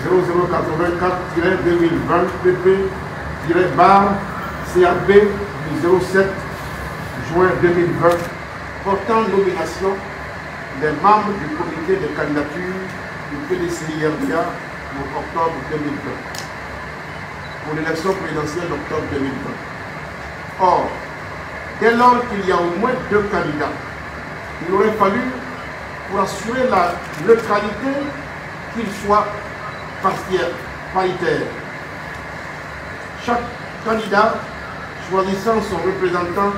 0084-2020 PP-CAB du 07 juin 2020 portant nomination des membres du comité de candidature du PDCI-RDA pour octobre 2020 pour l'élection présidentielle d'octobre 2020. Or, dès lors qu'il y a au moins 2 candidats, il aurait fallu, pour assurer la neutralité, qu'il soit partiel, paritaire. Chaque candidat choisissant son représentant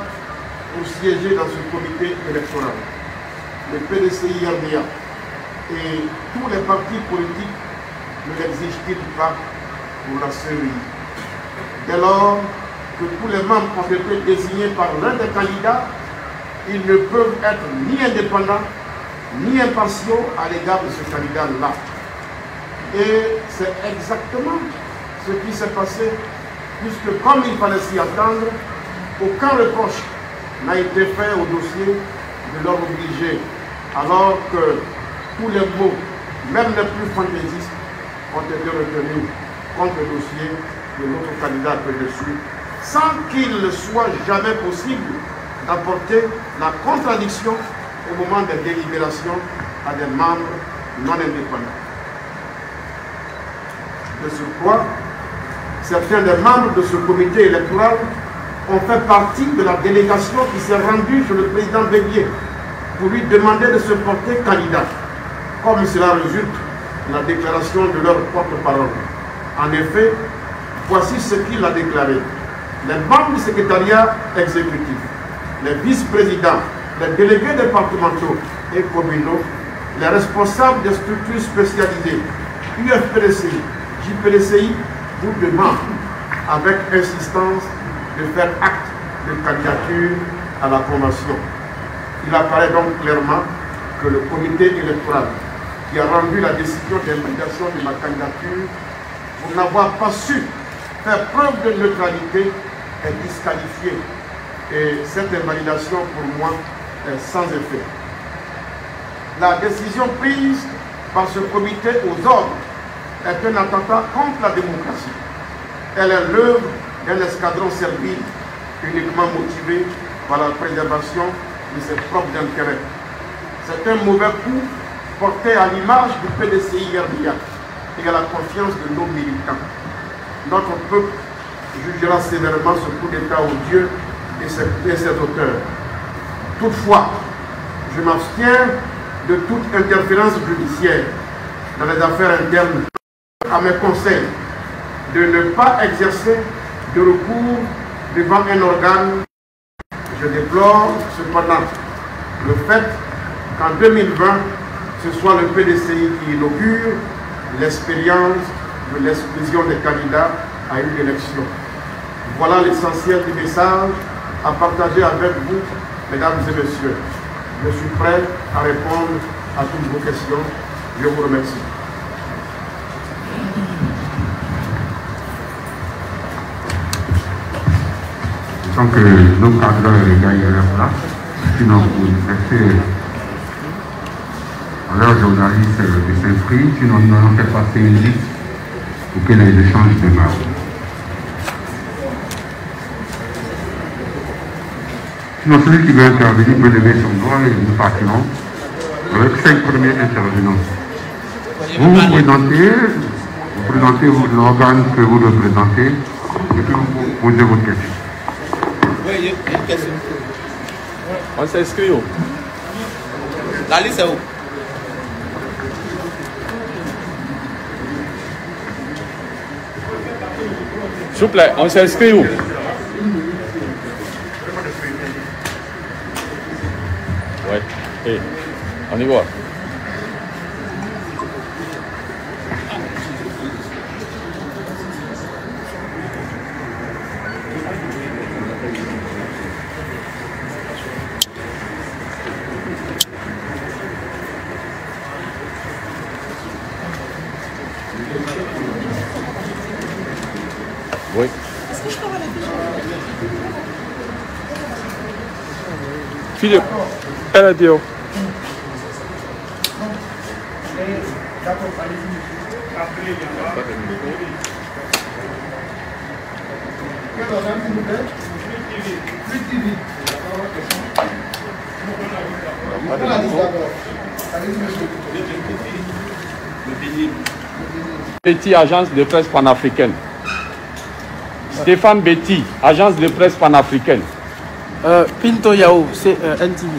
pour siéger dans ce comité électoral. Le PDCI-RDA et tous les partis politiques ne l'exigent-ils pas pour la CEI. Dès lors que tous les membres ont été désignés par l'un des candidats, ils ne peuvent être ni indépendants, ni impartiaux à l'égard de ce candidat-là. Et c'est exactement ce qui s'est passé, puisque comme il fallait s'y attendre, aucun reproche n'a été fait au dossier de leur obligé, alors que tous les mots, même les plus fantaisistes, ont été retenus contre le dossier de notre candidat que je suis, sans qu'il ne soit jamais possible d'apporter la contradiction au moment des délibérations à des membres non indépendants. De surcroît, certains des membres de ce comité électoral ont fait partie de la délégation qui s'est rendue chez le président Bélier pour lui demander de se porter candidat, comme cela résulte de la déclaration de leur porte-parole. En effet, voici ce qu'il a déclaré. Les membres du secrétariat exécutif, les vice-présidents, les délégués départementaux et communaux, les responsables des structures spécialisées, UFPDCI, JPDCI, vous demandent avec insistance de faire acte de candidature à la convention. Il apparaît donc clairement que le comité électoral qui a rendu la décision d'invalidation de ma candidature pour n'avoir pas su faire preuve de neutralité est disqualifié. Et cette invalidation pour moi est sans effet. La décision prise par ce comité aux ordres est un attentat contre la démocratie. Elle est l'œuvre d'un escadron servile uniquement motivé par la préservation de ses propres intérêts. C'est un mauvais coup porté à l'image du PDCI-RDA et à la confiance de nos militants. Notre peuple jugera sévèrement ce coup d'État odieux et ses auteurs. Toutefois, je m'abstiens de toute interférence judiciaire dans les affaires internes à mes conseils de ne pas exercer de recours devant un organe. Je déplore cependant le fait qu'en 2020, ce soit le PDCI qui inaugure l'expérience de l'exclusion des candidats à une élection. Voilà l'essentiel du message à partager avec vous, mesdames et messieurs. Je suis prêt à répondre à toutes vos questions. Je vous remercie. Tant que nos cadres gagnent leur place, sinon vous laissez à leurs journalistes de s'inscrire, sinon nous allons faire passer une liste pour que les échanges démarrent. Sinon, celui qui veut intervenir peut lever son doigt et nous partirons avec 5 premiers intervenants. Vous vous présentez l'organe que vous représentez et puis vous posez votre question. Oui, il y a une question. On s'inscrit où? La liste est où? S'il vous plaît, on s'inscrit où? Ouais. Et on y va. Oui. Est-ce que je peux avoir la fiche? Philippe, elle a dit où? D'accord, allez-y. Betty, agence de presse panafricaine. Stéphane Betty, agence de presse panafricaine. Pinto Yao, c'est NTV.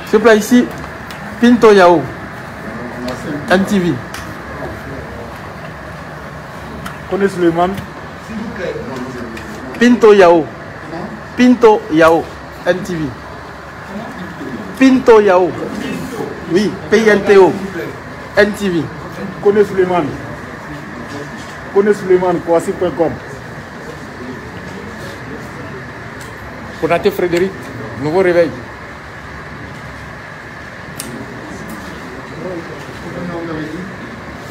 S'il vous plaît, ici, Pinto Yao, NTV. Connais Suleiman? Pinto Yao. Pinto Yao, NTV. Pinto Yao. Oui, PINTO. NTV. Connais Suleiman? Connais Suleiman, Kwasi.com. Konaté Frédéric, nouveau réveil.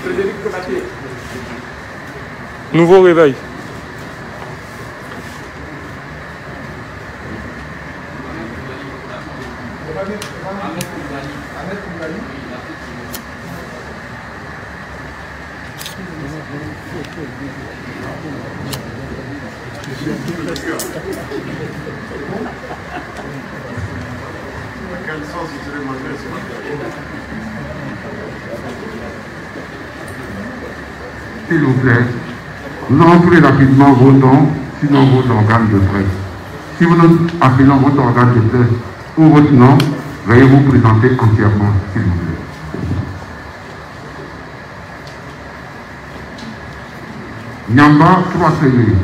Frédéric Konaté. Nouveau réveil. Quel sens vous avez mangé ce matin? S'il vous plaît, nous allons plus rapidement vos noms, sinon vos organes de presse. Si vous nous appelons votre organe de presse ou votre nom, veuillez vous présenter entièrement, s'il vous plaît. Nyamba 3 feuillets.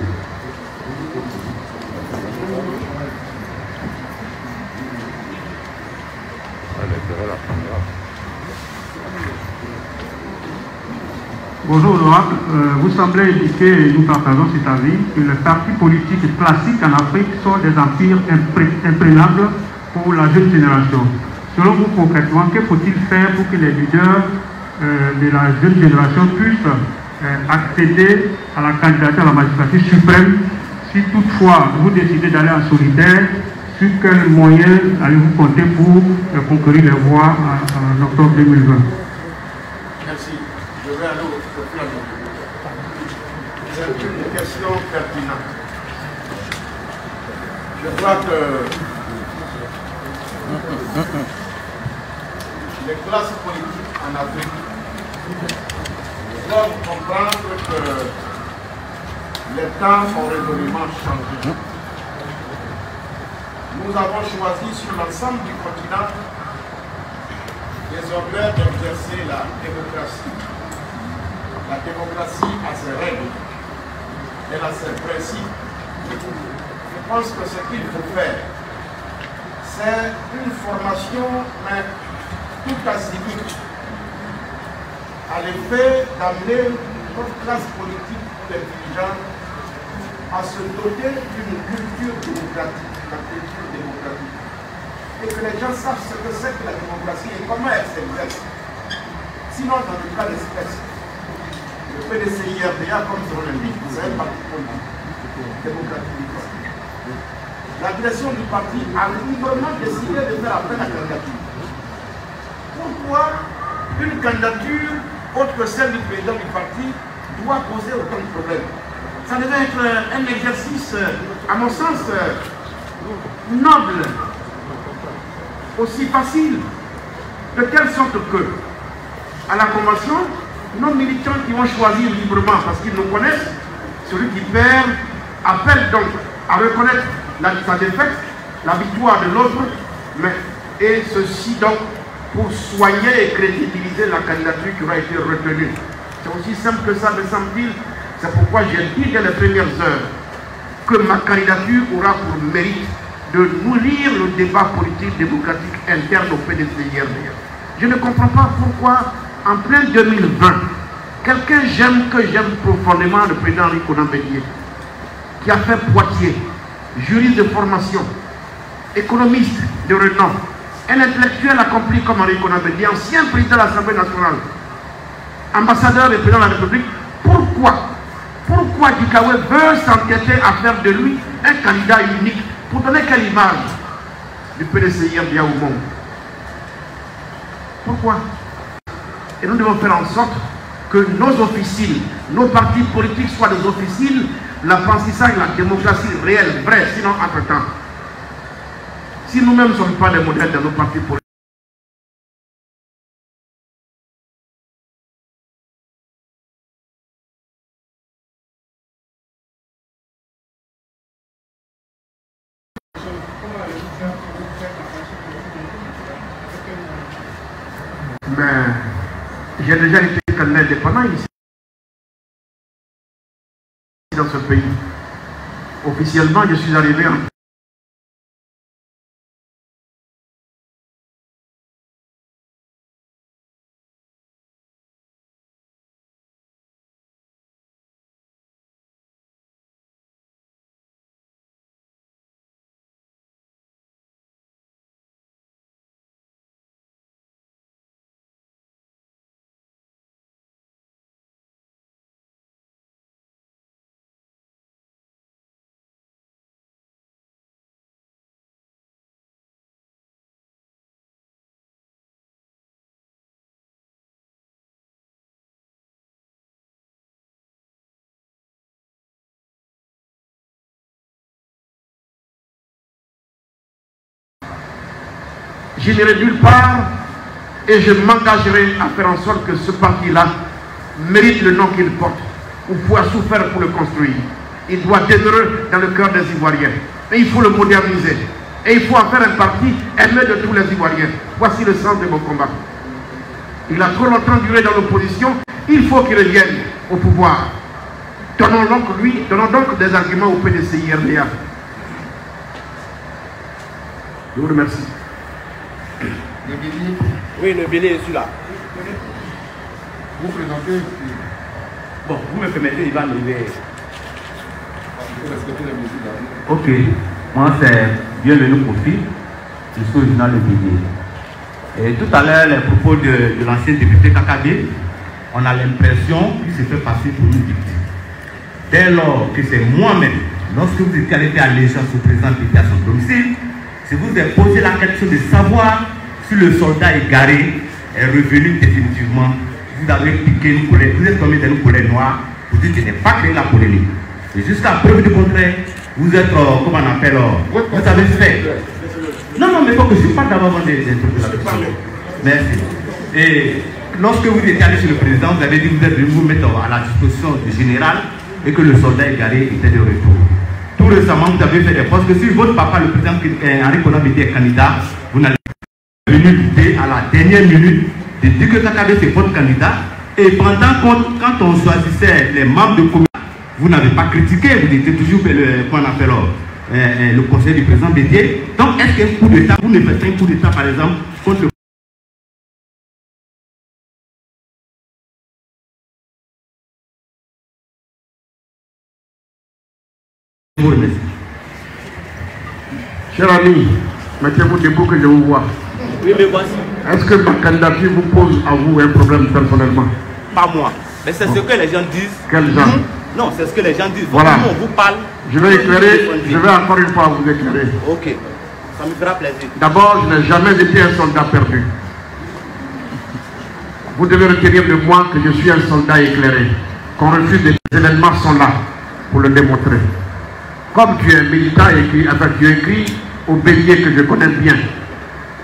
Bonjour honorable, vous semblez indiquer, et nous partageons cet avis, que les partis politiques classiques en Afrique sont des empires imprenables pour la jeune génération. Selon vous concrètement, que faut-il faire pour que les leaders de la jeune génération puissent accéder à la candidature à la magistrature suprême si toutefois vous décidez d'aller en solitaire? Sur quels moyens allez-vous compter pour conquérir les voix en octobre 2020? Merci. Je vais aller au plan. C'est une question pertinente. Je crois que les classes politiques en Afrique doivent comprendre que les temps ont résolument changé. Nous avons choisi sur l'ensemble du continent désormais d'exercer la démocratie. La démocratie a ses règles, elle a ses principes. Je pense que ce qu'il faut faire, c'est une formation, mais tout azimuth, à l'effet d'amener notre classe politique des dirigeants à se doter d'une culture démocratique, la culture démocratique. Et que les gens sachent ce que c'est que la démocratie et comment elle s'exerce. Sinon, dans le cas d'espèce, le PDCI-RDA, comme son l'indique, c'est un parti politique démocratique. La direction du parti a librement décidé de faire appel à la candidature. Pourquoi une candidature autre que celle du président du parti doit poser autant de problèmes? Ça devait être un exercice, à mon sens, noble, aussi facile, de telle sorte que, à la convention, nos militants qui vont choisir librement, parce qu'ils nous connaissent, celui qui perd appelle donc à reconnaître sa défaite, la victoire de l'autre, et ceci donc pour soigner et crédibiliser la candidature qui aura été retenue. C'est aussi simple que ça, me semble-t-il. C'est pourquoi j'ai dit dès les premières heures que ma candidature aura pour mérite de nourrir le débat politique démocratique interne au PDCI-RDA. Je ne comprends pas pourquoi, en plein 2020, quelqu'un que j'aime profondément, le président Henri Konan Bédié, qui a fait Poitiers, juriste de formation, économiste de renom, un intellectuel accompli comme Henri Konan Bédié, ancien président de l'Assemblée nationale, ambassadeur et président de la République, pourquoi Dikawe veut s'entêter à faire de lui un candidat unique? Pour donner quelle image du PDCI-RDA au monde? Pourquoi? Et nous devons faire en sorte que nos officines, nos partis politiques soient des officines, l'apprentissage de la démocratie réelle, vraie, sinon entre-temps. Si nous-mêmes ne sommes pas des modèles dans nos partis politiques, mais j'ai déjà été candidat indépendant ici, dans ce pays. Officiellement, je suis arrivé en je n'irai nulle part et je m'engagerai à faire en sorte que ce parti-là mérite le nom qu'il porte ou pouvoir souffrir pour le construire. Il doit demeurer dans le cœur des Ivoiriens. Et il faut le moderniser. Et il faut en faire un parti aimé de tous les Ivoiriens. Voici le sens de mon combat. Il a trop longtemps duré dans l'opposition. Il faut qu'il revienne au pouvoir. Donnons donc des arguments au PDCI-RDA. Je vous remercie. Oui, le billet est celui-là. Vous présentez. Bon, vous me permettez, il va arriver. Ok, moi c'est bienvenue Kofi, je suis original de Bélier. Et tout à l'heure, les propos de l'ancien député Kakabé, on a l'impression qu'il se fait passer pour une victime. Dès lors que c'est moi-même, lorsque vous étiez allé faire allégeance au président Bélier à son domicile, je vous ai posé la question de savoir si le soldat égaré est revenu définitivement. Vous avez piqué une colère, vous êtes tombé dans une colère noire, vous dites que je n'ai pas créé la polémique. Et jusqu'à preuve du contraire, vous êtes, comment on appelle, vous avez fait. Non, mais il faut que je parle d'abord des introductions. Merci. Et lorsque vous étiez allé chez le président, vous avez dit que vous êtes venu vous mettre à la disposition du général et que le soldat égaré était de retour. Tout récemment, vous avez fait des postes que si votre papa, le président Henri Konan Bédié, est candidat, vous n'allez pas venir l'idée à la dernière minute de dire que Kakabé c'est votre candidat. Et pendant quand on choisissait les membres de comité, vous n'avez pas critiqué, vous étiez toujours le conseil du président Bédié. Donc est-ce qu'un coup d'État, vous ne faites un coup d'État par exemple contre le... Je vous remercie. Cher ami, mettez-vous debout que je vous vois. Oui, mais voici. Est-ce que ma candidature vous pose à vous un problème personnellement? Pas moi. Mais c'est ce que les gens disent. Quels gens? Non, c'est ce que les gens disent. Voilà. Nous, on vous parle. Je vais éclairer, je vais encore une fois vous éclairer. Ok. Ça me fera plaisir. D'abord, je n'ai jamais été un soldat perdu. Vous devez retenir de moi que je suis un soldat éclairé. Qu'on refuse des événements sont là pour le démontrer. Comme tu es militant et tu écris au Bélier que je connais bien.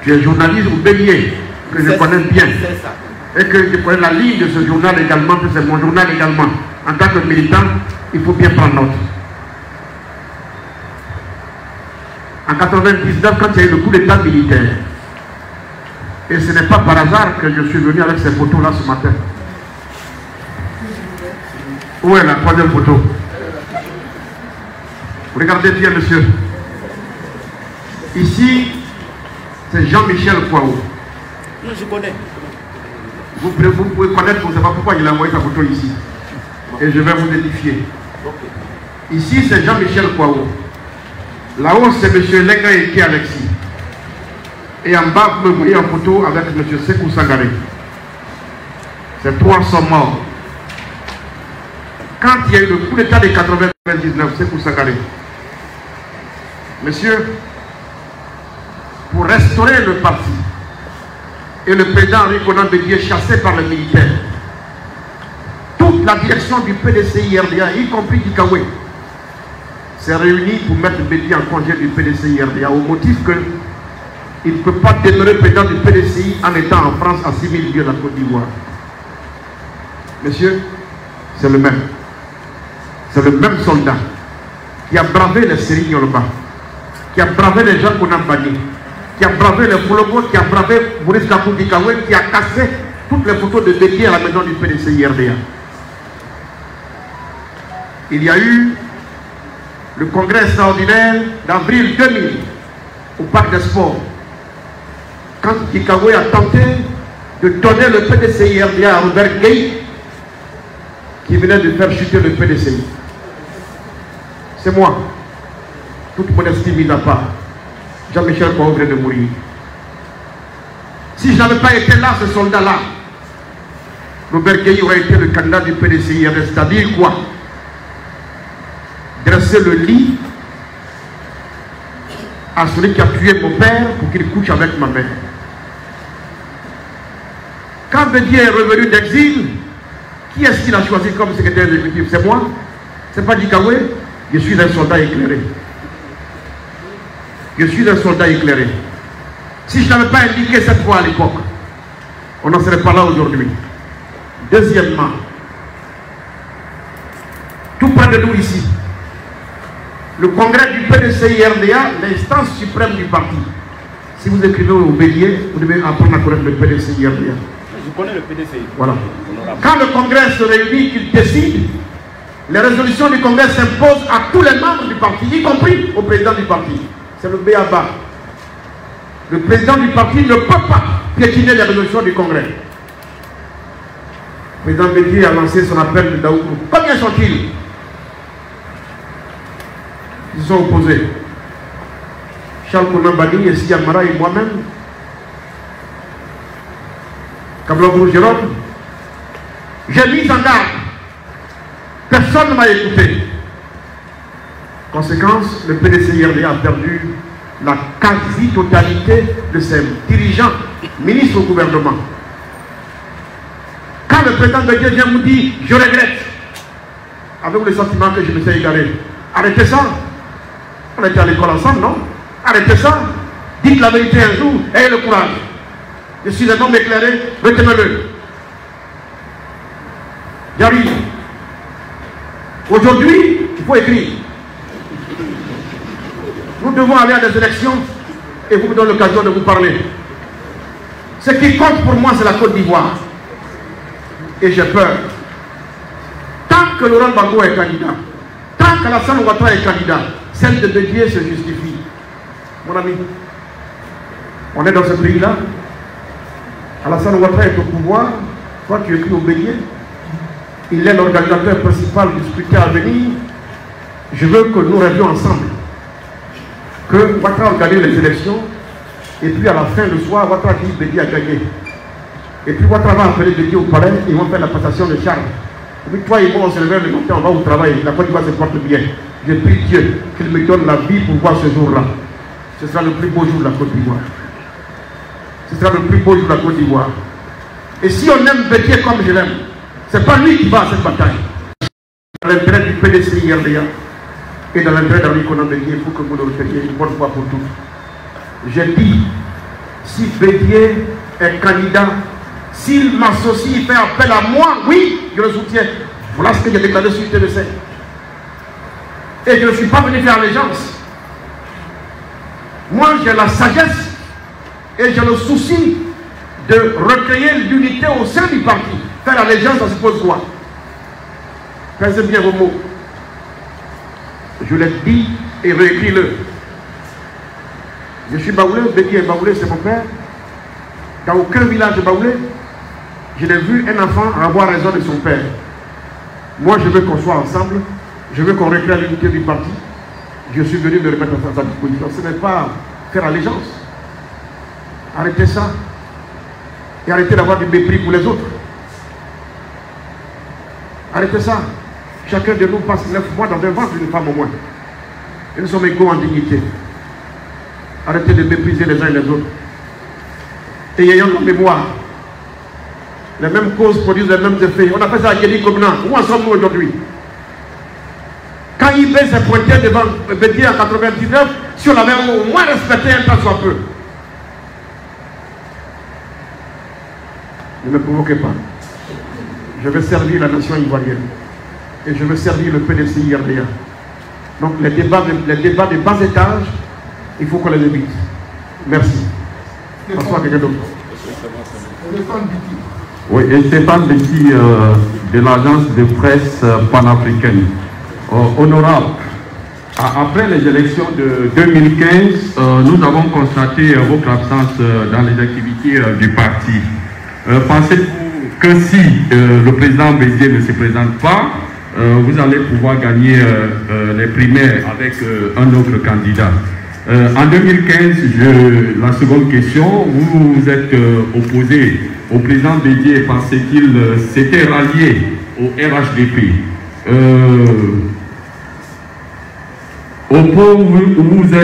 Tu es journaliste au Bélier que je connais bien. C'est ça. Et que je connais la ligne de ce journal également, que c'est mon journal également. En tant que militant, il faut bien prendre note. En 1999, quand il y a eu le coup d'état militaire, et ce n'est pas par hasard que je suis venu avec ces photos-là ce matin. Où est la troisième photo? Regardez bien, monsieur. Ici, c'est Jean-Michel Kouaou. Non, je connais. Vous pouvez connaître, vous ne savez pas pourquoi il a envoyé sa photo ici. Et je vais vous édifier. Ici, c'est Jean-Michel Kouaou. Là-haut, c'est M. Lenga Eke Alexis. Et en bas, vous me voyez en photo avec M. Sekou Sangaré. Ces trois sont morts. Quand il y a eu le coup d'état de 99, Sekou Sangaré, monsieur, pour restaurer le parti, et le président Henri Konan Bédié est chassé par les militaires. Toute la direction du PDCI-RDA, y compris Dikawe, s'est réunie pour mettre Bédié en congé du PDCI-RDA au motif qu'il ne peut pas demeurer président du PDCI en étant en France à 6 000 lieues de la Côte d'Ivoire. Monsieur, c'est le même. C'est le même soldat qui a bravé les séries Yolba, qui a bravé les gens qu'on a bannis, qui a bravé les Folobo, qui a bravé Maurice Kakou Dikawe, qui a cassé toutes les photos de Bédié à la maison du PDCI-RDA. Il y a eu le congrès extraordinaire d'avril 2000 au Parc des Sports, quand Dikawe a tenté de donner le PDCI-RDA à Robert Gueye, qui venait de faire chuter le PDCI. C'est moi, toute modestie mise à part, Jean-Michel Kouaou venait de mourir. Si je n'avais pas été là, ce soldat-là, Robert Gueye aurait été le candidat du PDCI, c'est-à-dire quoi? Dresser le lit à celui qui a tué mon père pour qu'il couche avec ma mère. Quand Bédié est revenu d'exil, qui est-ce qu'il a choisi comme secrétaire exécutif? C'est moi? C'est pas Dikawe? Je suis un soldat éclairé. Je suis un soldat éclairé. Si je n'avais pas indiqué cette fois à l'époque, on n'en serait pas là aujourd'hui. Deuxièmement, tout près de nous ici, le congrès du PDCI-RDA, l'instance suprême du parti. Si vous écrivez au Bédié, vous devez apprendre à connaître le PDCI-RDA. Je connais le PDCI. Voilà. Quand le congrès se réunit, qu'il décide, les résolutions du congrès s'imposent à tous les membres du parti, y compris au président du parti. C'est le B.A.B.A. Le président du parti ne peut pas piétiner les résolutions du congrès. Le président Bédié a lancé son appel de Daoukou. Combien sont-ils? Ils se sont opposés. Charles Konan Bani, Essi Amara et moi-même, Kablo Jérôme, j'ai mis en garde. Personne ne m'a écouté. Conséquence, le PDCI-RDA a perdu la quasi-totalité de ses dirigeants, ministres au gouvernement. Quand le président de Dieu vient vous dire, je regrette, avez-vous le sentiment que je me suis égaré? Arrêtez ça. On était à l'école ensemble, non? Arrêtez ça. Dites la vérité un jour, ayez le courage. Je suis un homme éclairé, retenez-le. J'arrive. Aujourd'hui, il faut écrire. Nous devons aller à des élections et vous me donnez l'occasion de vous parler. Ce qui compte pour moi, c'est la Côte d'Ivoire. Et j'ai peur. Tant que Laurent Gbagbo est candidat, tant qu'Alassane Ouattara est candidat, celle de Bédié se justifie. Mon ami, on est dans ce pays-là. Alassane Ouattara est au pouvoir. Toi, tu écris au Bédié. Il est l'organisateur principal du scrutin à venir. Je veux que nous rêvions ensemble. Que Ouattara a gagné les élections. Et puis à la fin du soir, Ouattara dit Bédié a gagné. Et puis Ouattara va appeler Bédié au palais et ils vont faire la passation de charge. Et puis toi et moi, on se lève le matin, on va au travail. La Côte d'Ivoire se porte bien. Je prie Dieu qu'il me donne la vie pour voir ce jour-là. Ce sera le plus beau jour de la Côte d'Ivoire. Ce sera le plus beau jour de la Côte d'Ivoire. Et si on aime Bédié comme je l'aime, ce n'est pas lui qui va à cette bataille. Dans l'intérêt du PDCI-RDA et dans l'intérêt d'Henri Konan Bédié, il faut que vous le reteniez une bonne fois pour toutes. J'ai dit, si Bédié est candidat, s'il m'associe, il fait appel à moi, oui, je le soutiens. Voilà ce que j'ai déclaré sur TVC. Et je ne suis pas venu faire allégeance. Moi, j'ai la sagesse et j'ai le souci de recréer l'unité au sein du parti. Faire allégeance, ça suppose quoi? Pensez bien vos mots. Je l'ai dit et réécris-le. Je suis baoulé, Bédié est baoulé, c'est mon père. Dans aucun village de baoulé, je n'ai vu un enfant avoir raison de son père. Moi, je veux qu'on soit ensemble. Je veux qu'on recrée l'unité du parti. Je suis venu me remettre à sa disposition. Ce n'est pas faire allégeance. Arrêtez ça. Et arrêtez d'avoir du mépris pour les autres. Arrêtez ça. Chacun de nous passe 9 mois dans un ventre d'une femme au moins. Et nous sommes égaux en dignité. Arrêtez de mépriser les uns et les autres. et ayant la mémoire. Les mêmes causes produisent les mêmes effets. On appelle ça Yéli Covenant. Où en sommes-nous aujourd'hui? Quand IB s'est pointé devant Bédier en 99, si on avait au moins respecté un temps soit peu. Ne me provoquez pas. Je vais servir la nation ivoirienne. Et je veux servir le PDCI RDA. Donc les débats de bas étage, il faut qu'on les évite. Merci. Bonsoir, quelqu'un d'autre. Oui, et Stéphane Betty de l'agence de presse panafricaine. Honorable, après les élections de 2015, nous avons constaté votre absence dans les activités du parti. Pensez-vous que si le président Bédier ne se présente pas, vous allez pouvoir gagner les primaires avec un autre candidat? En 2015, la seconde question, vous vous êtes opposé au président Bédier parce qu'il s'était rallié au RHDP. Au point où vous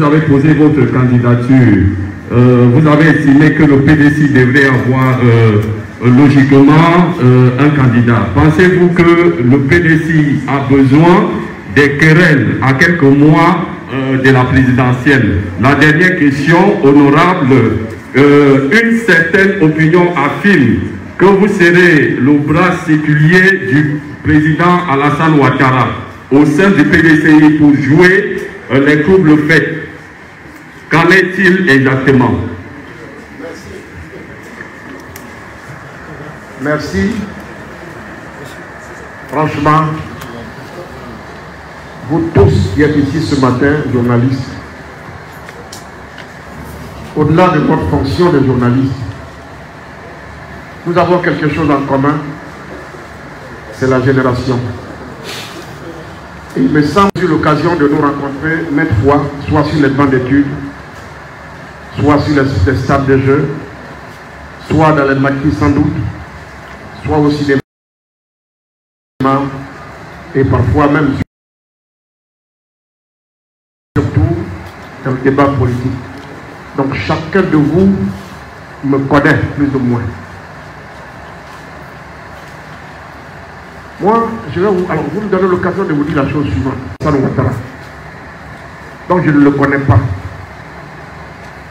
avez posé votre candidature, vous avez estimé que le PDC devrait avoir logiquement un candidat. Pensez-vous que le PDC a besoin des querelles à quelques mois de la présidentielle? La dernière question, honorable, une certaine opinion affirme que vous serez le bras séculier du président Alassane Ouattara au sein du PDCI pour jouer les troubles faits. Qu'en est-il exactement? Merci. Franchement, vous tous qui êtes ici ce matin, journalistes, au-delà de votre fonction de journaliste, nous avons quelque chose en commun, c'est la génération. Et il me semble que j'ai eu l'occasion de nous rencontrer maintes fois, soit sur les bancs d'études, soit sur les stades de jeu, soit dans les maquis sans doute, soit au cinéma, et parfois même surtout dans le débat politique. Donc chacun de vous me connaît plus ou moins. Moi, vous me donnez l'occasion de vous dire la chose suivante. Alassane Ouattara. Donc je ne le connais pas.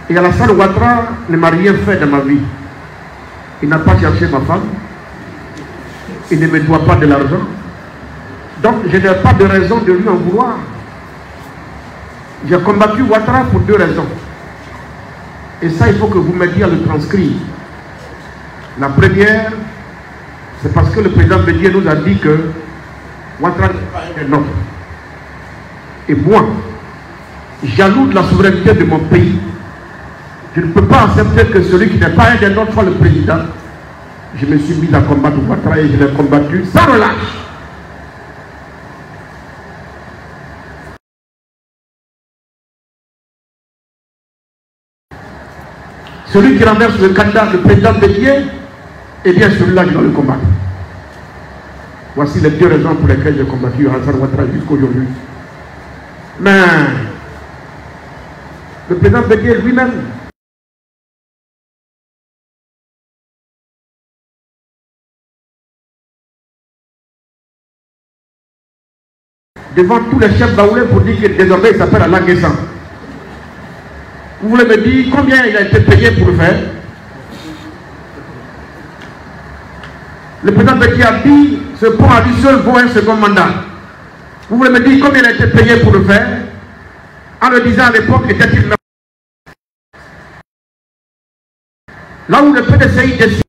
Et Alassane Ouattara ne m'a rien fait dans ma vie. Il n'a pas cherché ma femme. Il ne me doit pas de l'argent. Donc je n'ai pas de raison de lui en vouloir. J'ai combattu Ouattara pour deux raisons. Et ça, il faut que vous m'aidiez à le transcrire. La première, c'est parce que le président Bédier nous a dit que Ouattara n'est pas un des nôtres. Et moi, jaloux de la souveraineté de mon pays, je ne peux pas accepter que celui qui n'est pas un des nôtres soit le président. Je me suis mis à combattre Ouattara et je l'ai combattu sans relâche. Celui qui renverse le candidat, le président Bédier, eh bien celui-là, je dois le combattre. Voici les deux raisons pour lesquelles j'ai combattu Alassane Ouattara jusqu'aujourd'hui. Mais le président Bédier lui-même devant tous les chefs baoulés pour dire que désormais il s'appelle Alain Guessan. Vous voulez me dire combien il a été payé pour le faire? Le président Bédier a dit ce pont à lui seul vaut un second mandat. Vous voulez me dire combien il a été payé pour le faire? En le disant à l'époque, était-il là où le PDCI décide.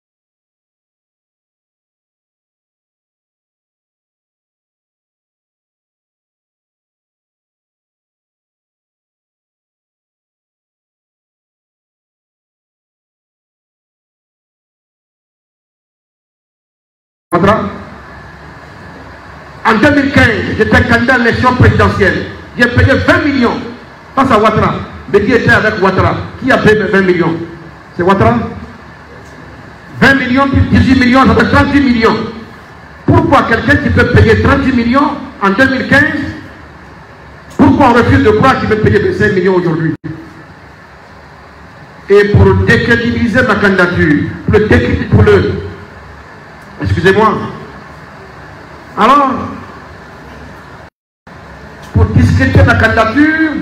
En 2015, j'étais candidat à l'élection présidentielle. J'ai payé 20 millions face à Ouattara. Bédier était avec Ouattara. Qui a payé 20 millions? C'est Ouattara. 20 millions plus 18 millions, ça fait 38 millions. Pourquoi quelqu'un qui peut payer 38 millions en 2015, pourquoi on refuse de croire qu'il peut payer 25 millions aujourd'hui? et pour décrédibiliser ma candidature, excusez-moi. Alors, pour discréditer ma candidature,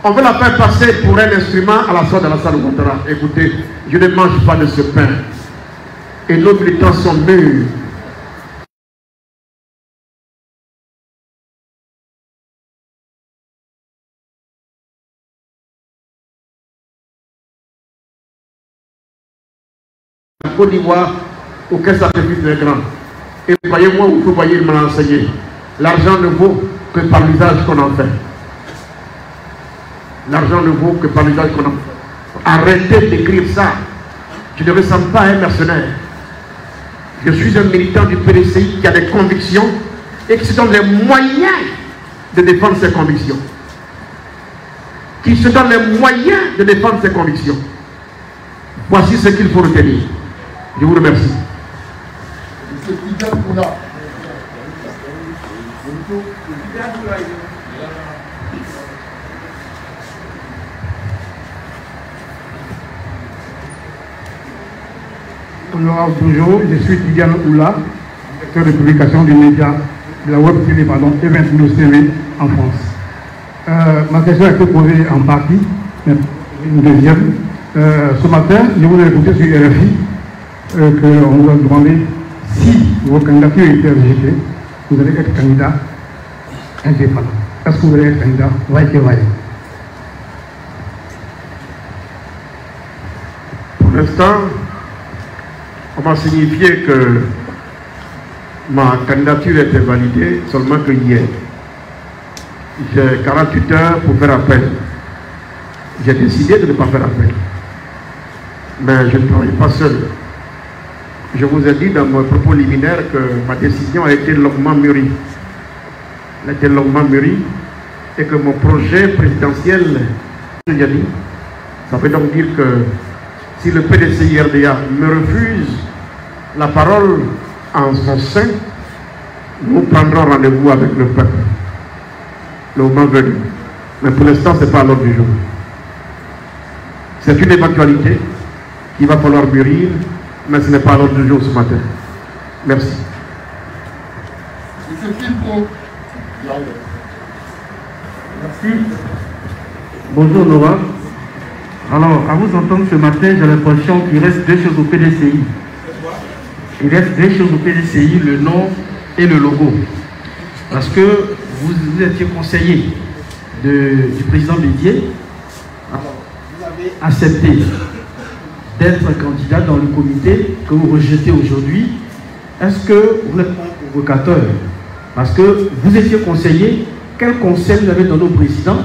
on veut la faire passer pour un instrument à la sorte de la salle de Ouattara. Écoutez, je ne mange pas de ce pain. Et nos militants sont mûrs. En Côte d'Ivoire, aucun sacrifice n'est grand. Et voyez-moi où vous voyez, il m'a enseigné. L'argent ne vaut que par l'usage qu'on en fait. L'argent ne vaut que par l'usage qu'on en fait. Arrêtez d'écrire ça. Je ne ressemble pas à un mercenaire. Je suis un militant du PDCI qui a des convictions et qui se donne les moyens de défendre ses convictions. Qui se donne les moyens de défendre ses convictions. Voici ce qu'il faut retenir. Je vous remercie. Bonjour, je suis Tidiane Oula, directeur de publication du média, de la web télé, Event News TV en France. Ma question a été posée en partie, mais une deuxième. Ce matin, je voulais écouter sur RFI qu'on vous a demandé si votre candidature était rejetée, vous allez être candidat indépendant. Est-ce que vous allez être candidat Waï? Pour l'instant, on m'a signifié que ma candidature était validée seulement que hier. J'ai 48 heures pour faire appel. J'ai décidé de ne pas faire appel. Mais je ne travaille pas seul. Je vous ai dit dans mon propos liminaire que ma décision a été longuement mûrie. Elle a été longuement mûrie et que mon projet présidentiel, j'ai dit, ça veut donc dire que si le PDCI-RDA me refuse la parole en son sein, nous prendrons rendez-vous avec le peuple. Le moment venu. Mais pour l'instant, ce n'est pas à l'ordre du jour. C'est une éventualité qu'il va falloir mûrir, mais ce n'est pas à l'ordre du jour ce matin. Merci. Merci. Bonjour Nora. Alors, à vous entendre ce matin, j'ai l'impression qu'il reste deux choses au PDCI. Il reste deux choses au PDCI, le nom et le logo. Parce que vous étiez conseiller du président Bédié. Alors, vous avez accepté d'être candidat dans le comité que vous rejetez aujourd'hui. Est-ce que vous n'êtes pas un provocateur? Parce que vous étiez conseiller, quel conseil vous avez donné au président?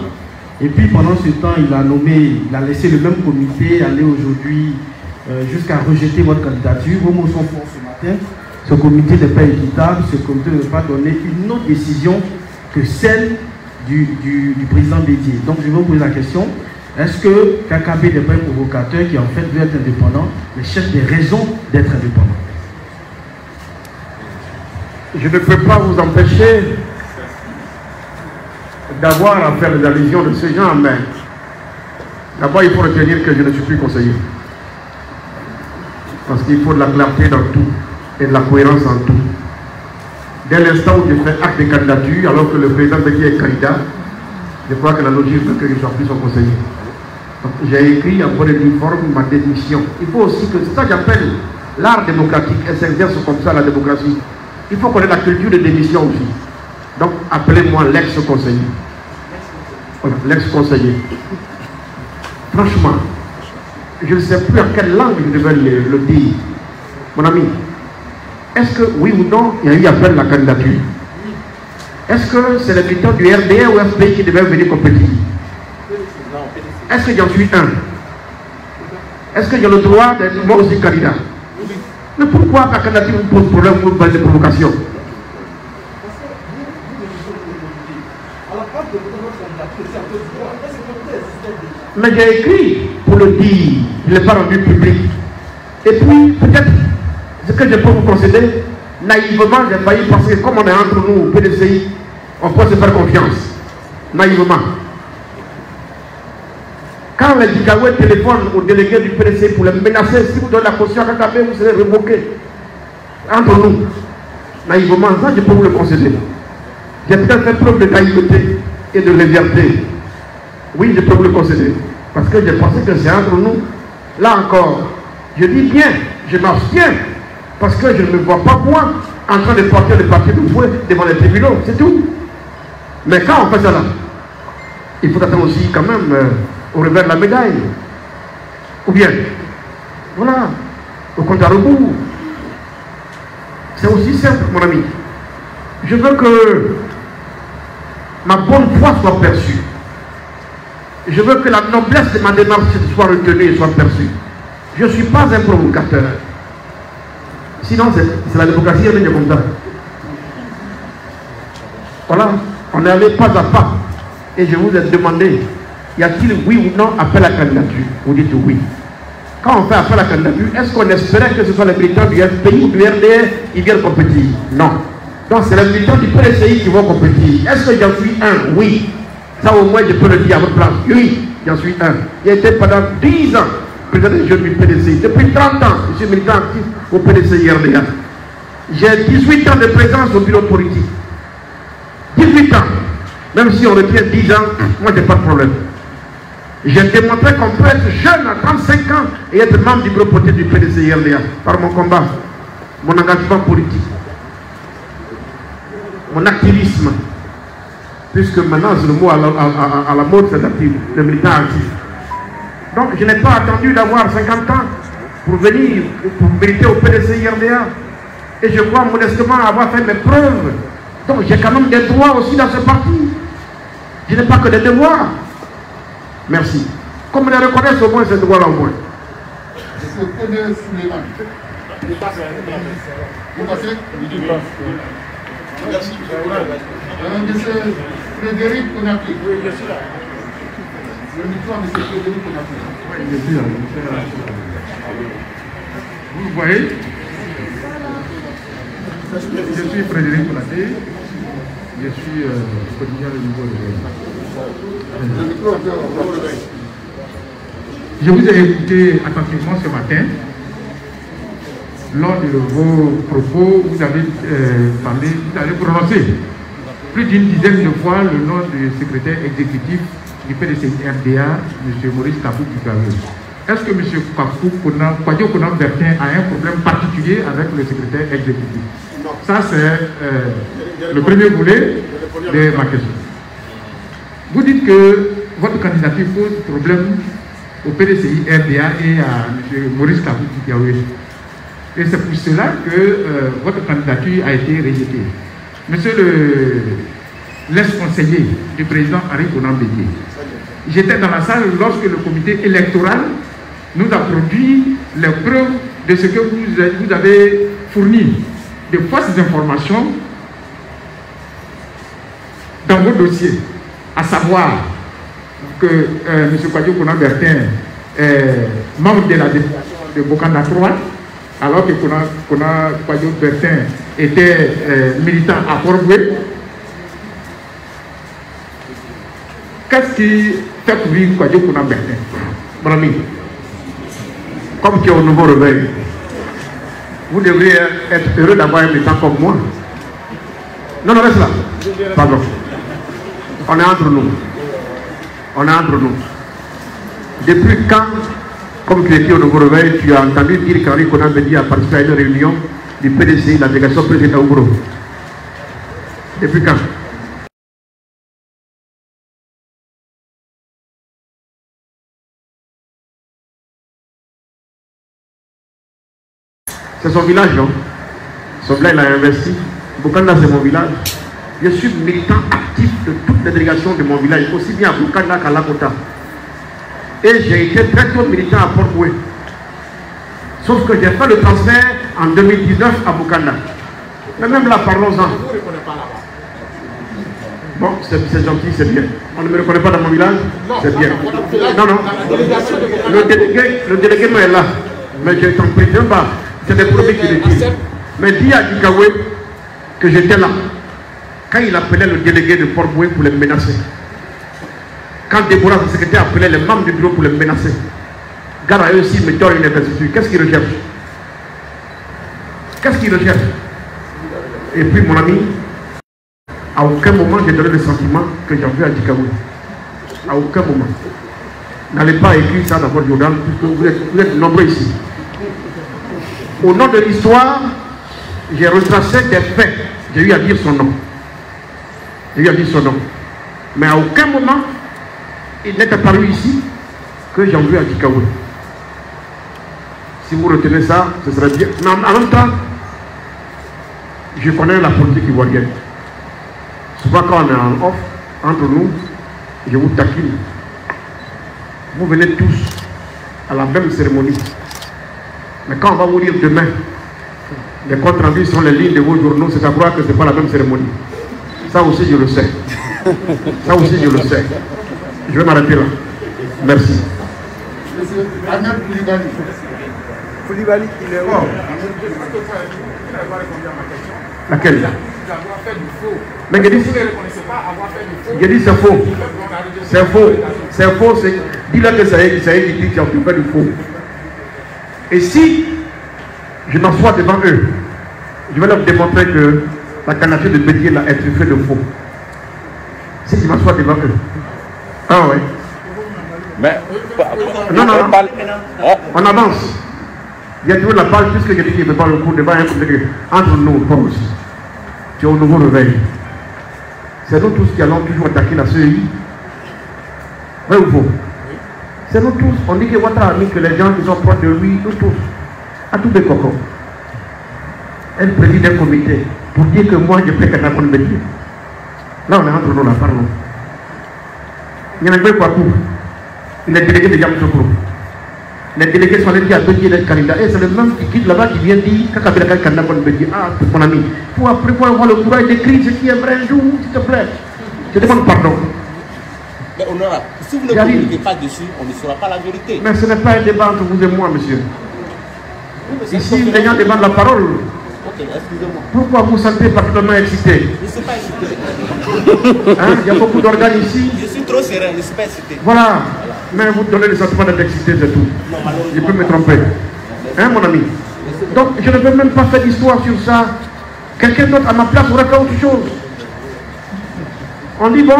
Et puis pendant ce temps, il a laissé le même comité aller aujourd'hui jusqu'à rejeter votre candidature. Vos mots sont forts ce matin. Ce comité n'est pas équitable, ce comité ne peut pas donner une autre décision que celle du président Bédié. Donc je vais vous poser la question. Est-ce que KKB n'est pas un provocateur qui en fait veut être indépendant, mais cherche des raisons d'être indépendant? Je ne peux pas vous empêcher d'avoir à faire des allusions de ce genre, mais d'abord il faut retenir que je ne suis plus conseiller. Parce qu'il faut de la clarté dans tout et de la cohérence en tout. Dès l'instant où je fais acte de candidature, alors que le président Bédié est candidat, je crois que la logique veut que je ne sois plus son conseiller. J'ai écrit en bonne et due forme ma démission. Il faut aussi que, c'est ça que j'appelle l'art démocratique, et s'exerce comme ça la démocratie. Il faut connaître la culture de démission aussi. Donc appelez-moi l'ex-conseiller. Voilà, l'ex-conseiller. Franchement, je ne sais plus à quelle langue je devais le dire. Mon ami, est-ce que oui ou non, il y a eu appel à la candidature? Est-ce que c'est le militants du RDA ou FPI qui devaient venir compétir? Est-ce que j'en suis un? Est-ce que j'ai le droit d'être moi aussi candidat? Mais pourquoi la candidature vous pose problème ou pas de provocation? Mais j'ai écrit pour le dire, je ne l'ai pas rendu public. Et puis, peut-être, ce que je peux vous concéder, naïvement, j'ai failli penser que comme on est entre nous, au PDCI, on peut se faire confiance. Naïvement. Quand les Dikaoué téléphonent au délégué du PDC pour les menacer, si vous donnez la caution à Kakabé, vous serez révoqué. Entre nous, naïvement, ça je peux vous le concéder. J'ai peut-être fait preuve de naïveté et de légèreté. Oui, je peux vous le concéder. Parce que j'ai pensé que c'est entre nous. Là encore, je dis bien, je m'abstiens. Parce que je ne me vois pas moi en train de porter le papier de fouet devant les tribunaux, c'est tout. Mais quand on fait ça là, il faut attendre aussi quand même au revers de la médaille. Ou bien, voilà, au compte à rebours. C'est aussi simple, mon ami. Je veux que ma bonne foi soit perçue. Je veux que la noblesse de ma démarche soit retenue et soit perçue. Je ne suis pas un provocateur. Sinon, c'est la démocratie, elle est comme ça. Voilà, on est allé pas à pas. Et je vous ai demandé, y a-t-il oui ou non appel à candidature? Vous dites oui. Quand on fait appel à candidature, est-ce qu'on espérait que ce soit les militants du FPI ou du RDR qui viennent compétir? Non. Donc c'est les militants du PDCI qui vont compétir. Est-ce que j'en suis un? Oui. Ça au moins je peux le dire à votre place. Oui, j'en suis un. J'ai été pendant 10 ans président des jeunes du PDCI. Depuis 30 ans, je suis militant actif au PDCI RDA. J'ai 18 ans de présence au bureau politique. 18 ans. Même si on retient 10 ans, moi j'ai pas de problème. J'ai démontré qu'on peut être jeune à 35 ans et être membre du bureau politique du PDCI RDA par mon combat, mon engagement politique, mon activisme. Puisque maintenant c'est le mot à la mode, c'est le militant actif. Donc je n'ai pas attendu d'avoir 50 ans pour venir, pour militer au PDCI RDA. Et je crois modestement avoir fait mes preuves. Donc j'ai quand même des droits aussi dans ce parti. Je n'ai pas que des devoirs. Merci. Comme on les reconnaît au moins ces droits-là au moins. Je connais Suleiman. Vous passez? Merci. Monsieur Frédéric Konaté. Oui, je suis là. Le micro à monsieur Frédéric Konaté. Oui, je suis là. Vous voyez? Je suis Frédéric Konaté. Je suis coordinateur au niveau de... Je vous ai écouté attentivement ce matin. Lors de vos propos, vous avez parlé, vous avez prononcé plus d'une dizaine de fois le nom du secrétaire exécutif du PDCI RDA, M. Maurice Kabou Dikaoué. Est-ce que M. Kwadjo Konam Bertin a un problème particulier avec le secrétaire exécutif? Non. Ça, c'est le premier volet de ma question. Vous dites que votre candidature pose problème au PDCI RDA et à M. Maurice Kabou Dikaoué. Et c'est pour cela que votre candidature a été rejetée. Monsieur l'ex-conseiller du président Henri Konan Bédié, j'étais dans la salle lorsque le comité électoral nous a produit les preuves de ce que vous avez fourni, de fausses informations dans vos dossiers, à savoir que M. Kwadjo Konam Bertin est membre de la délégation de Bokanda 3, alors que Kwadjo Bertin était militant à Port-Boué. Qu'est-ce qui fait courir Kwadjo Konam Bertin? Mon ami, comme tu es au nouveau réveil, vous devriez être heureux d'avoir un militant comme moi. Non, non, reste là. Pardon. On est entre nous. On est entre nous. Depuis quand, comme tu étais au nouveau réveil, tu as entendu dire qu'Henri Konan Bédié a participé à une réunion du PDCI, la délégation présidentielle au bureau? Depuis quand? C'est son village, non? Son village, il a investi. Bokanda, c'est mon village. Je suis militant actif de toutes les délégations de mon village, aussi bien à Bokanda qu'à Lakota. Et j'ai été très tôt militant à Port-Boué. Sauf que j'ai fait le transfert en 2019 à Bokanda. Mais même là, parlons-en. Bon, c'est gentil, c'est bien. On ne me reconnaît pas dans mon village? C'est bien. Non, non. Le délégué est là. Mais j'ai compris d'un bas. C'est des produits qui le disent. Mais dis à Dikaoué que j'étais là quand il appelait le délégué de Port-Boué pour les menacer. Quand Déborah, son secrétaire, appelait les membres du bureau pour les menacer, gare à eux aussi, me donnent une investiture. Qu'est-ce qu'ils recherchent? Qu'est-ce qu'ils recherchent? Et puis, mon ami, à aucun moment, j'ai donné le sentiment que j'en veux à Djikaoué. À aucun moment. N'allez pas écrire ça dans votre journal, puisque vous êtes nombreux ici. Au nom de l'histoire, j'ai retracé des faits. J'ai eu à dire son nom. J'ai eu à dire son nom. Mais à aucun moment, il n'est apparu ici que j'en veux à Djikaoué. Si vous retenez ça, ce serait bien. Mais en même temps, je connais la politique ivoirienne. Souvent quand on est en off, entre nous, je vous taquine. Vous venez tous à la même cérémonie. Mais quand on va vous dire demain, les comptes rendus sont les lignes de vos journaux, c'est à croire que ce n'est pas la même cérémonie. Ça aussi, je le sais. Ça aussi, je le sais. Je vais m'arrêter là. Merci. Monsieur Ahmed Koulibaly. Koulibaly, il est où? Laquelle? Mais je dis c'est faux. C'est faux. C'est faux. Dis-leur que ça y est, qui dit que tu as fait du faux. Et si je m'assois devant eux, je vais leur démontrer que la candidature de Bédié là est truffée de faux. Si je m'assois devant eux. Ah ouais. Mais, non. On avance. Il y a toujours la page, puisque je dis qu'il ne fait pas le coup devant un collègue. Entre nous, pause. Tu es au nouveau réveil. C'est nous tous qui allons toujours attaquer la CEI. Vrai ou faux? C'est nous tous. On dit que Ouattara a mis que les gens qui sont proches de lui, nous tous, à tous des cocos. Elle préside un comité pour dire que moi, je fais qu'un accord de métier. Là, on est entre nous, là, pardon. Il y en a un quoi pour. Il est délégué de Yamoussoukro. Les délégués sont allés dire à Bédié d'être candidat. Et c'est le même qui quitte là-bas qui vient dire Kakabila est candidat pour Bédié. Ah, mon ami, pour après pouvoir avoir le courage d'écrire ce qui est vrai un jour, s'il te plaît. Je demande pardon. Mais honorable, si vous ne communiquez pas dessus, on ne saura pas la vérité. Mais ce n'est pas un débat entre vous et moi, monsieur. Ici, les gens demandent la parole. Ok, excusez-moi. Pourquoi vous vous sentez particulièrement excité? Je ne suis pas excité. Hein? Il y a beaucoup d'organes ici. Je suis trop serein, je ne suis pas excité. Voilà. Mais vous donnez le sentiment d'être excité, c'est tout. Non, malheureusement. Je peux me tromper. Hein, mon ami? Donc, je ne veux même pas faire d'histoire sur ça. Quelqu'un d'autre à ma place aurait fait autre chose. On dit, bon,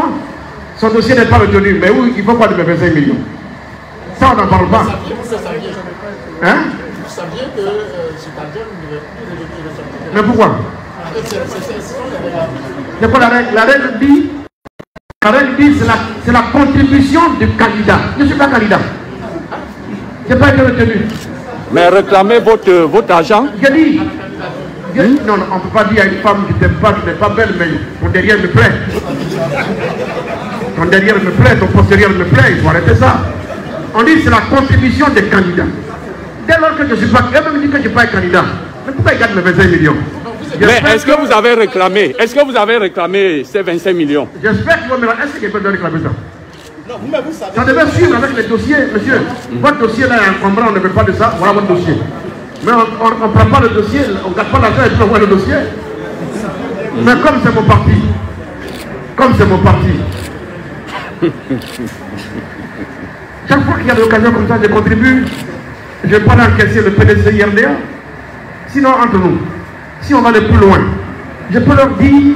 son dossier n'est pas retenu, mais oui, il faut quoi de mes 25 millions? Ça, on n'en parle pas. Hein? Vous saviez que Citadien ne devait plus ressortir. Mais pourquoi? C'est quoi la règle? La règle dit, c'est la contribution du candidat. Je ne suis pas candidat. Je n'ai pas été retenu. mais réclamez votre argent. J'ai dit, non, on ne peut pas dire à une femme, je t'aime pas, tu n'es pas belle, mais ton derrière me plaît. Ton derrière me plaît, ton postérieur me plaît, il faut arrêter ça. On dit c'est la contribution des candidats. Dès lors que je ne suis pas, elle me dit que je ne suis pas un candidat. Mais pourquoi il gagne mes 25 millions? Mais est-ce que vous avez réclamé ces 25 millions? J'espère que vous me est-ce que je peux réclamer ça? Non, vous-même, vous savez. Ça devait suivre avec les dossiers, monsieur. Votre dossier là est encombrant, on ne veut pas de ça, voilà votre dossier. Mais on ne prend pas le dossier, on ne garde pas l'argent et puis on voit le dossier. Mais comme c'est mon parti, chaque fois qu'il y a des occasions comme ça, je contribue, je ne vais pas encaisser le PDC IRDA. Sinon, entre nous, si on va aller plus loin, je peux leur dire,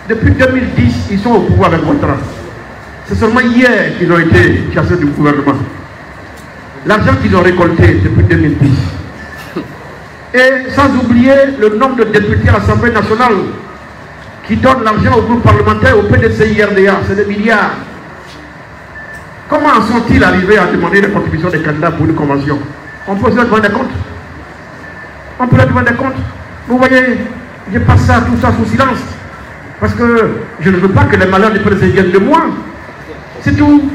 depuis 2010, ils sont au pouvoir avec Ouattara. C'est seulement hier qu'ils ont été chassés du gouvernement. L'argent qu'ils ont récolté depuis 2010. Et sans oublier le nombre de députés à l'Assemblée nationale qui donnent l'argent au groupe parlementaire, au PDC IRDA, c'est des milliards. Comment en sont-ils arrivés à demander la contribution des candidats pour une convention? On peut se demander des comptes. On peut leur demander des comptes. Vous voyez, je passe ça, tout ça sous silence. Parce que je ne veux pas que les malheurs du PDC viennent de moi. C'est tout.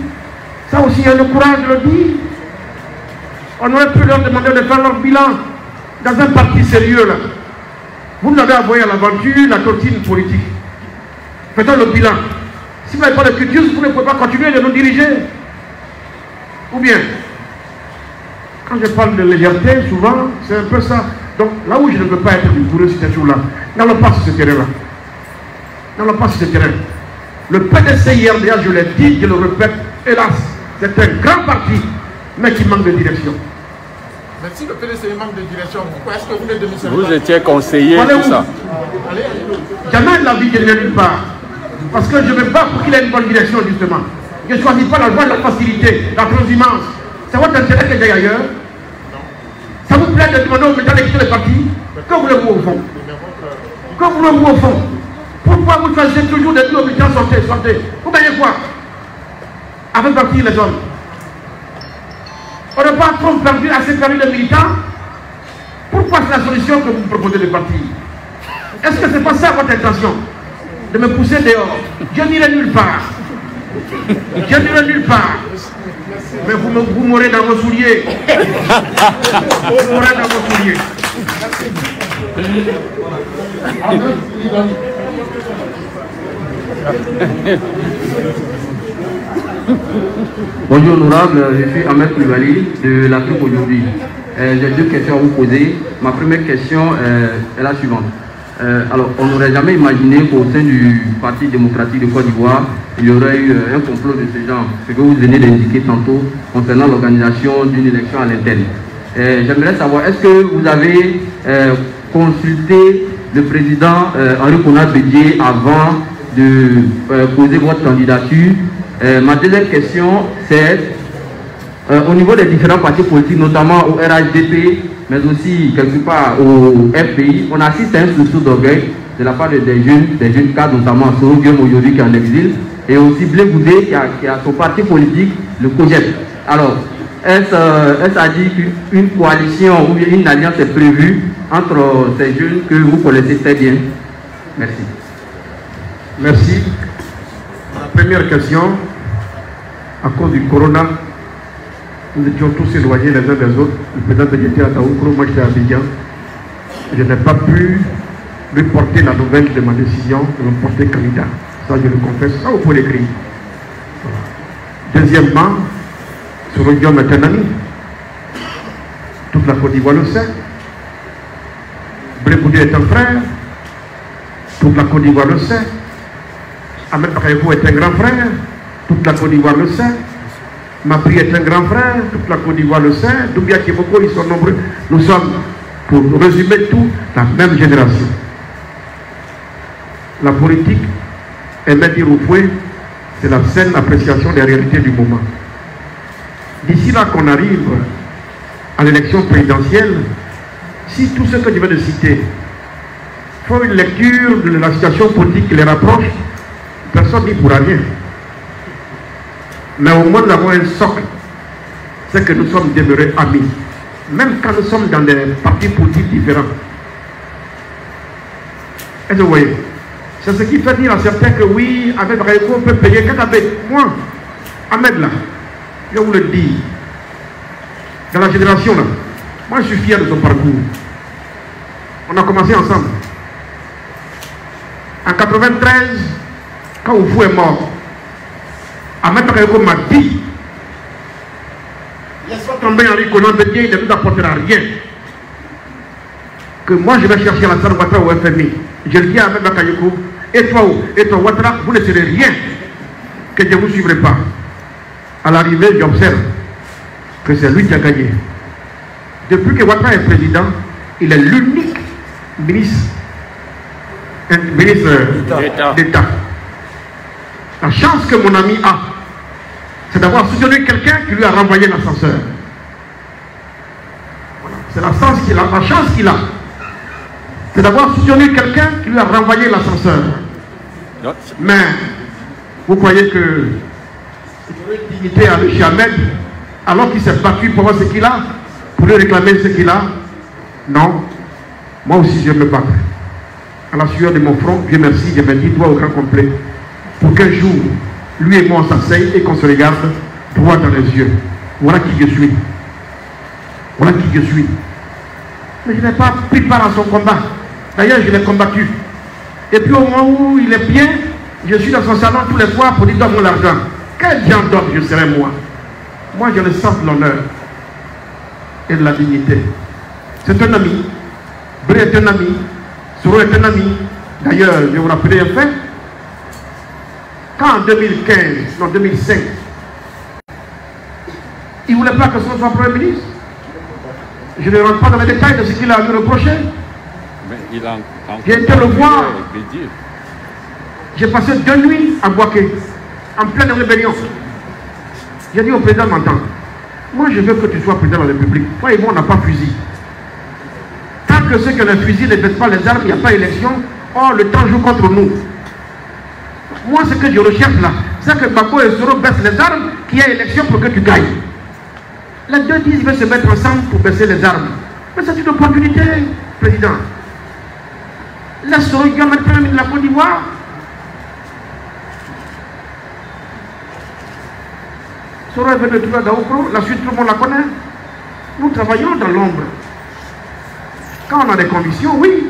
Ça aussi, il y a le courage de le dire. On aurait pu leur demander de faire leur bilan dans un parti sérieux là. Vous nous avez envoyé à l'aventure la tontine politique. Faisons le bilan. Si vous n'avez pas de culture, vous ne pouvez pas continuer de nous diriger. Ou bien, quand je parle de légèreté, souvent, c'est un peu ça. Donc, là où je ne veux pas être rigoureux sur cette chose-là, n'allons pas sur ce terrain-là. N'allons pas sur ce terrain. Le PDC hier, déjà, je l'ai dit, je le répète, hélas, c'est un grand parti, mais qui manque de direction. Mais si le PDC manque de direction, pourquoi est-ce que vous ne démissionnez pas? Vous étiez conseiller, tout ça. Jamais de la vie, je ne viens nulle part. Parce que je me bats pour qu'il ait une bonne direction, justement. Je ne choisis pas la voie de la facilité, la transhumance. C'est votre intérêt que j'aille ailleurs. Ça vous plaît de demander aux médias d'écrire les partis? Que voulez-vous au fond? Que voulez-vous au fond? Pourquoi vous choisissez toujours de dire aux militants sortez, sortez? Vous gagnez quoi? Avec partir les hommes. On n'a pas trop perdu, assez perdu les militants. Pourquoi c'est la solution que vous proposez de partir? Est-ce que c'est pas ça votre intention? De me pousser dehors? Je n'irai nulle part. Je n'irai nulle part. Mais vous mourrez dans vos souliers. Vous mourrez dans vos souliers. Bonjour honorable, je suis Ahmed Koulibaly de l'Afrique aujourd'hui. J'ai deux questions à vous poser. Ma première question est la suivante. Alors, on n'aurait jamais imaginé qu'au sein du Parti démocratique de Côte d'Ivoire, il y aurait eu un complot de ce genre, ce que vous venez d'indiquer tantôt concernant l'organisation d'une élection à l'interne. J'aimerais savoir, est-ce que vous avez consulté le président Henri Konan Bédié avant de poser votre candidature? Ma deuxième question, c'est au niveau des différents partis politiques, notamment au RHDP, mais aussi quelque part au FPI, on assiste à un sursaut d'orgueil de la part des jeunes cadres, notamment Soro Guillaume aujourd'hui qui est en exil, et aussi Blé Goudé qui a son parti politique, le COGEP. Alors, est-ce à dire qu'une coalition ou une alliance est prévue entre ces jeunes que vous connaissez très bien? Merci. Merci. La première question, à cause du corona, nous étions tous éloignés les uns des autres. Le président était à Taoukro, moi j'étais à Abidjan. Je n'ai pas pu lui porter la nouvelle de ma décision de me porter candidat. Ça, je le confesse. Ça, vous pouvez l'écrire. Voilà. Deuxièmement, Soro Guillaume est un ami. Toute la Côte d'Ivoire le sait. Blé Goudé est un frère. Toute la Côte d'Ivoire le sait. Ahmed Bakayoko est un grand frère. Toute la Côte d'Ivoire le sait. Mabri est un grand frère, toute la Côte d'Ivoire le sait, Doumbia Kiboko, ils sont nombreux. Nous sommes, pour résumer tout, la même génération. La politique, Emery Roufoué, c'est la saine appréciation des réalités du moment. D'ici là qu'on arrive à l'élection présidentielle, si tout ce que je viens de citer font une lecture de la situation politique qui les rapproche, personne n'y pourra rien. Mais au moins nous avons un socle, c'est que nous sommes demeurés amis, même quand nous sommes dans des partis politiques différents. Est-ce que vous voyez? C'est ce qui fait dire à certains que oui, avec Bakayoko, on peut payer Kakabé. Moi, Ahmed là, je vous le dis, dans la génération là, moi je suis fier de son parcours. On a commencé ensemble. En 93, quand Oufou est mort, Ahmed Bakayoko m'a dit, laisse-moi tomber Henri Konan Bédié, il ne nous apportera rien. Que moi je vais chercher Alassane Ouattara au FMI. Je le dis à Ahmed Bakayoko, et toi Ouattara, vous ne serez rien, que je ne vous suivrai pas. À l'arrivée, j'observe que c'est lui qui a gagné. Depuis que Ouattara est président, il est l'unique ministre d'État. La chance que mon ami a, c'est d'avoir soutenu quelqu'un qui lui a renvoyé l'ascenseur. Voilà. C'est la chance qu'il a. C'est d'avoir soutenu quelqu'un qui lui a renvoyé l'ascenseur. Mais, vous croyez que il aurait dignité à aller chez Ahmed, alors qu'il s'est battu pour avoir ce qu'il a, pour lui réclamer ce qu'il a? Non. Moi aussi, je me bats. À la sueur de mon front, Dieu merci, je me dis, toi au grand complet, pour qu'un jour, lui et moi on s'asseye et qu'on se regarde droit dans les yeux. Voilà qui je suis. Voilà qui je suis. Mais je n'ai pas pris part à son combat. D'ailleurs, je l'ai combattu. Et puis au moment où il est bien, je suis dans son salon tous les soirs pour lui donner l'argent. Quel genre d'homme je serai moi? Moi, j'ai le sens de l'honneur et de la dignité. C'est un ami. Bré est un ami. Soro est un ami. D'ailleurs, je vais vous rappeler un fait. Quand en 2015, non 2005, il ne voulait pas que ce soit Premier ministre. Je ne rentre pas dans les détails de ce qu'il a lui reproché. J'ai été le voir. J'ai passé 2 nuits à Boaké, en pleine rébellion. J'ai dit au président m'entend. Moi je veux que tu sois président de la République. Toi et moi on n'a pas fusil. Tant que ceux qui ont un fusil ne baissent pas les armes, il n'y a pas d'élection. Or le temps joue contre nous. Moi ce que je recherche là, c'est que Bako et Soro baissent les armes, qu'il y ait élection pour que tu gagnes. Les deux disent qu'ils veulent se mettre ensemble pour baisser les armes. Mais c'est une opportunité, président. Laisse Soro mettre Premier ministre de la Côte d'Ivoire. Soro est venu de trouver à Daoukro, la suite tout le monde la connaît. Nous travaillons dans l'ombre. Quand on a des convictions, oui.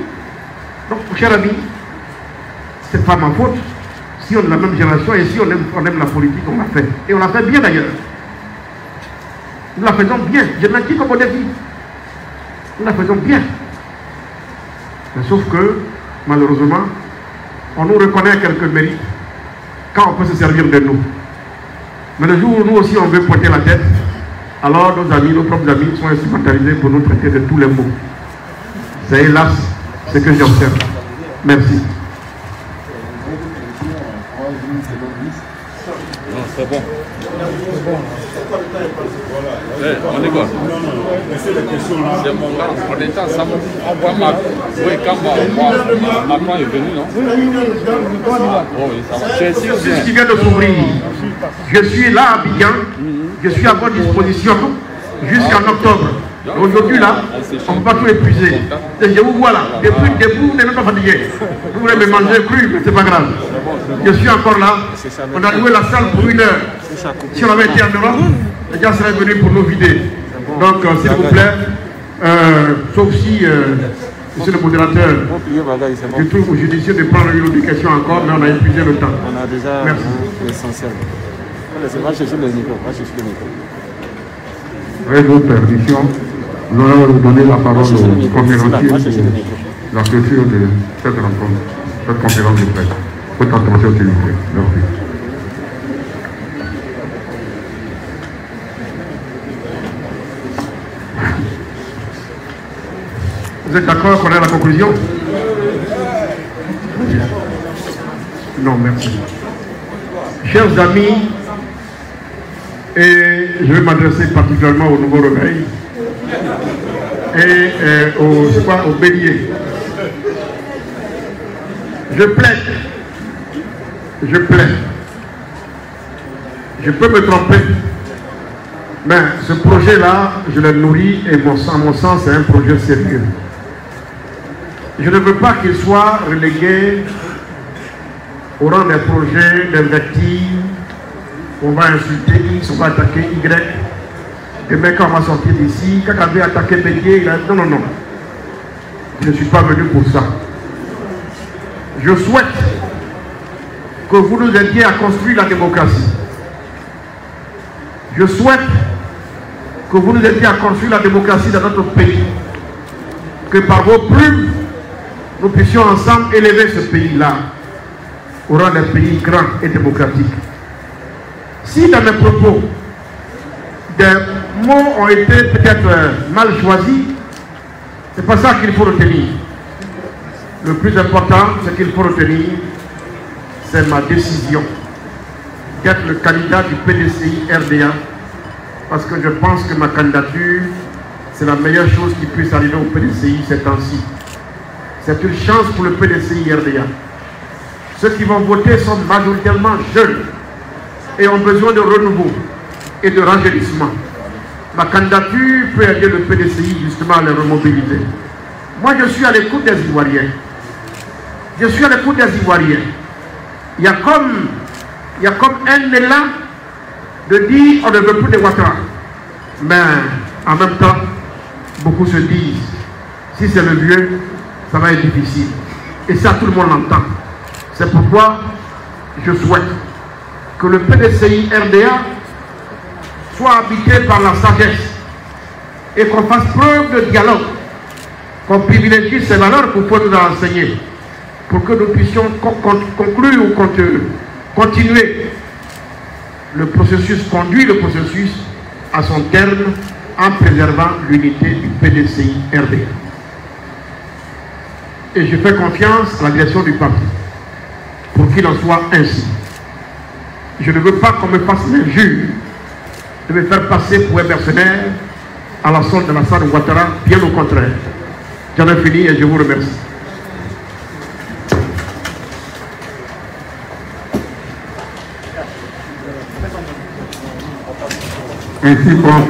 Donc, cher ami, ce n'est pas ma faute. Si on est de la même génération et si on aime la politique, on l'a fait. Et on l'a fait bien d'ailleurs. Nous la faisons bien. Je l'ai dit comme au défi. Nous la faisons bien. Mais sauf que, malheureusement, on nous reconnaît quelques mérites quand on peut se servir de nous. Mais le jour où nous aussi on veut pointer la tête, alors nos amis, nos propres amis sont instrumentalisés pour nous traiter de tous les mots. C'est hélas ce que j'observe. Merci. Non, c'est bon. On est quoi? C'est mon gars, on était ensemble. On voit oui, quand Macron est venu, non? C'est ce qui vient de s'ouvrir. Je suis là à Abidjan, je suis à votre disposition jusqu'en octobre. Aujourd'hui là, on ne peut pas tout épuiser. Et je vous vois là, depuis debout, vous n'êtes même pas fatigué. Vous voulez me manger cru, mais c'est pas grave. Je suis encore là. On a loué la salle pour 1 heure. Si on avait été en Europe, les gens seraient venus pour nous vider. Donc s'il vous plaît, sauf si monsieur le modérateur, je trouve judicieux de prendre une autre question encore, mais on a épuisé le temps. On a déjà l'essentiel. Va chercher le micro, Avec votre permission, nous allons vous donner la parole au conférencier de la clôture de cette rencontre, cette conférence de presse. Votre attention, s'il vous plaît. Merci. Vous êtes d'accord qu'on ait la conclusion? Non, merci. Chers amis, et je vais m'adresser particulièrement au Nouveau Réveil et au Bélier. Je plaide. Je peux me tromper, mais ce projet-là, je l'ai nourri et à mon sens, c'est un projet sérieux. Je ne veux pas qu'il soit relégué au rang des projets d'invective. On va insulter X, on va attaquer Y. Demain, quand on va sortir d'ici, quand on va attaquer Bélier, il a dit non, non, non. Je ne suis pas venu pour ça. Je souhaite que vous nous aidiez à construire la démocratie. Je souhaite que vous nous aidiez à construire la démocratie dans notre pays. Que par vos plumes, nous puissions ensemble élever ce pays-là au rang d'un pays grand et démocratique. Si dans mes propos, des mots ont été peut-être mal choisis, c'est pas ça qu'il faut retenir. Le plus important, ce qu'il faut retenir, c'est ma décision d'être le candidat du PDCI RDA, parce que je pense que ma candidature, c'est la meilleure chose qui puisse arriver au PDCI ces temps-ci. C'est une chance pour le PDCI RDA. Ceux qui vont voter sont majoritairement jeunes et ont besoin de renouveau et de rajeunissement. Ma candidature peut aider le PDCI justement à les remobiliser. Moi, je suis à l'écoute des Ivoiriens. Je suis à l'écoute des Ivoiriens. Il y a comme un élan de dire on ne veut plus de Ouattara. Mais en même temps, beaucoup se disent, si c'est le vieux, ça va être difficile. Et ça, tout le monde l'entend. C'est pourquoi je souhaite que le PDCI RDA soit habité par la sagesse et qu'on fasse preuve de dialogue, qu'on privilégie ces valeurs pour pouvoir nous enseigner, pour que nous puissions conclure ou continuer le processus, conduire le processus à son terme en préservant l'unité du PDCI-RD. Et je fais confiance à la direction du parti pour qu'il en soit ainsi. Je ne veux pas qu'on me fasse l'injure de me faire passer pour un mercenaire à la solde de la salle de Ouattara, bien au contraire. J'en ai fini et je vous remercie. Ainsi